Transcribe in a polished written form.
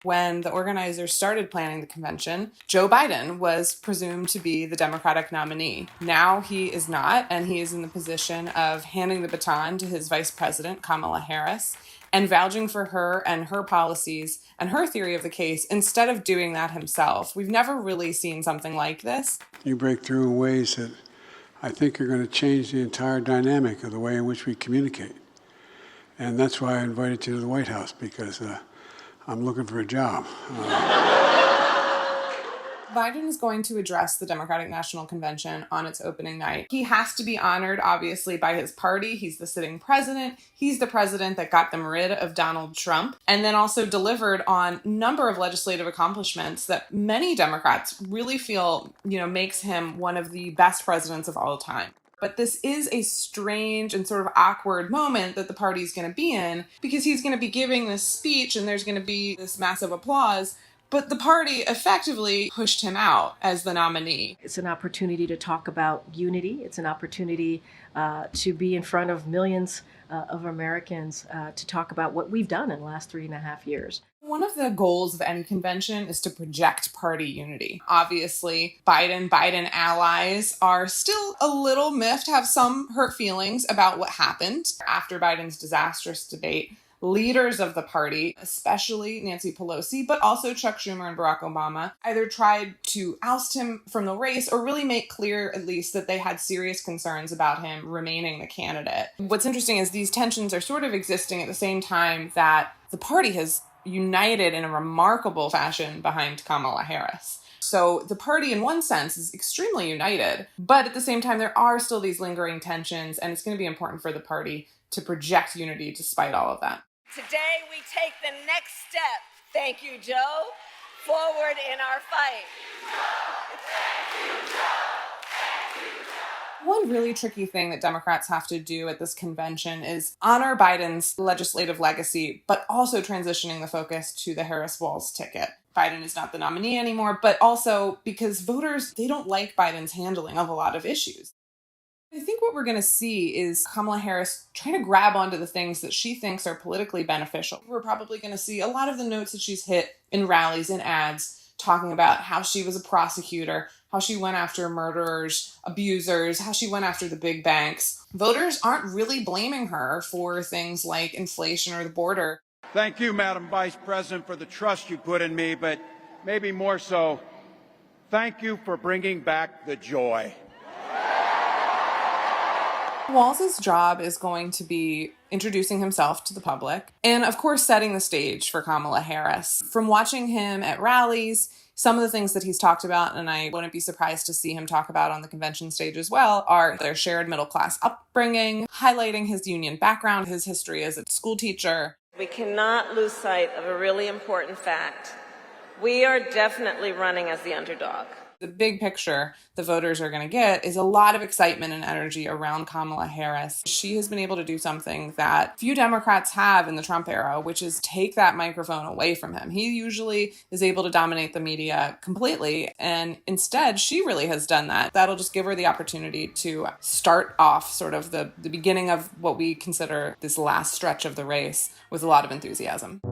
When the organizers started planning the convention, Joe Biden was presumed to be the Democratic nominee. Now he is not, and he is in the position of handing the baton to his Vice President, Kamala Harris, and vouching for her and her policies and her theory of the case instead of doing that himself. We've never really seen something like this. You break through in ways that I think are going to change the entire dynamic of the way in which we communicate. And that's why I invited you to the White House, because I'm looking for a job. Biden is going to address the Democratic National Convention on its opening night. He has to be honored, obviously, by his party. He's the sitting president. He's the president that got them rid of Donald Trump, and then also delivered on a number of legislative accomplishments that many Democrats really feel, makes him one of the best presidents of all time. But this is a strange and sort of awkward moment that the party's going to be in, because he's going to be giving this speech and there's going to be this massive applause. But the party effectively pushed him out as the nominee. It's an opportunity to talk about unity. It's an opportunity to be in front of millions of Americans to talk about what we've done in the last 3.5 years. One of the goals of any convention is to project party unity. Obviously, Biden allies are still a little miffed, have some hurt feelings about what happened after Biden's disastrous debate. Leaders of the party, especially Nancy Pelosi, but also Chuck Schumer and Barack Obama, either tried to oust him from the race or really make clear, at least, that they had serious concerns about him remaining the candidate. What's interesting is these tensions are sort of existing at the same time that the party has united in a remarkable fashion behind Kamala Harris. So the party, in one sense, is extremely united, but at the same time, there are still these lingering tensions, and it's going to be important for the party to project unity despite all of that. Today, we take the next step, thank you, Joe, forward in our fight. One really tricky thing that Democrats have to do at this convention is honor Biden's legislative legacy, but also transitioning the focus to the Harris-Walz ticket. Biden is not the nominee anymore, but also because voters, they don't like Biden's handling of a lot of issues. I think what we're going to see is Kamala Harris trying to grab onto the things that she thinks are politically beneficial. We're probably going to see a lot of the notes that she's hit in rallies and ads talking about how she was a prosecutor, how she went after murderers, abusers, how she went after the big banks. Voters aren't really blaming her for things like inflation or the border. Thank you, Madam Vice President, for the trust you put in me, but maybe more so, thank you for bringing back the joy. Walz's job is going to be introducing himself to the public and, of course, setting the stage for Kamala Harris. From watching him at rallies, some of the things that he's talked about, and I wouldn't be surprised to see him talk about on the convention stage as well, are their shared middle-class upbringing, highlighting his union background, his history as a school teacher. We cannot lose sight of a really important fact. We are definitely running as the underdog. The big picture the voters are going to get is a lot of excitement and energy around Kamala Harris. She has been able to do something that few Democrats have in the Trump era, which is take that microphone away from him. He usually is able to dominate the media completely, and instead she really has done that. That'll just give her the opportunity to start off sort of the beginning of what we consider this last stretch of the race with a lot of enthusiasm.